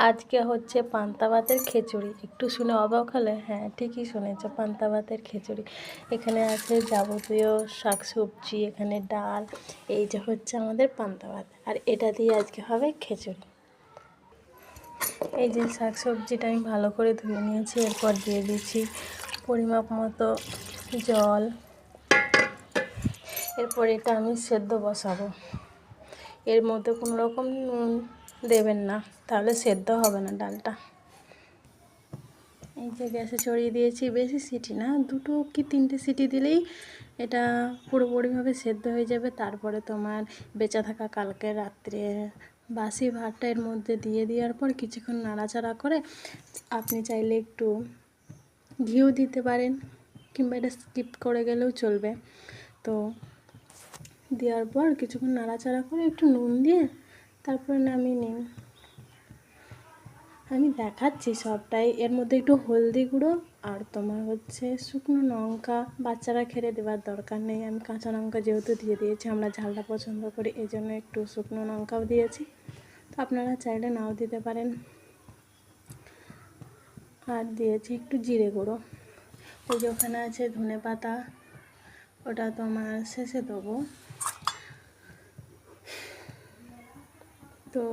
আজকে হচ্ছে পান্তা ভাতের খিচুড়ি। একটু শুনে অবাক হলে? হ্যাঁ, ঠিকই শুনেছো, পান্তা ভাতের খিচুড়ি। এখানে আছে যাবতীয় শাকসবজি, এখানে ডাল, এই যে হচ্ছে আমাদের পান্তা ভাত, আর এটা দিয়ে আজকে হবে খিচুড়ি। এই যে শাকসবজিটা আমি ভালো করে ধুয়ে নিয়েছি, এরপর দিয়ে দিচ্ছি পরিমাপ মতো জল। এরপর এটা আমি সেদ্ধ বসাবো। এর মধ্যে কোনো রকম নুন দেবেন না, তাহলে সেদ্ধ হবে না ডালটা। এই যে গ্যাসে চড়িয়ে দিয়েছি, বেশি সিটি না, 2 কি 3টে সিটি দিলেই এটা পুরোপুরিভাবে সেদ্ধ হয়ে যাবে। তারপরে তোমার বেঁচে থাকা কালকে রাত্রে বাসি ভাতটা এর মধ্যে দিয়ে দেওয়ার পর কিছুক্ষণ নাড়াচাড়া করে আপনি চাইলে একটু ঘিও দিতে পারেন, কিংবা এটা স্কিপ করে গেলেও চলবে। তো দেওয়ার পর কিছুক্ষণ নাড়াচাড়া করে একটু নুন দিয়ে তারপরে নামিয়ে নিন। আমি দেখাচ্ছি সবটাই। এর মধ্যে একটু হলদি গুঁড়ো আর তোমার হচ্ছে শুকনো লঙ্কা, বাচ্চারা খেলে দেওয়ার দরকার নেই, আমি কাঁচা লঙ্কা যেহেতু দিয়ে দিয়েছি, আমরা ঝালটা পছন্দ করি, এই জন্য একটু শুকনো লঙ্কাও দিয়েছি। তো আপনারা চাইলে নাও দিতে পারেন। আর দিয়েছি একটু জিরে গুঁড়ো। ওই যে ওখানে আছে ধনে পাতা, ওটা তোমার শেষে দেবো। তো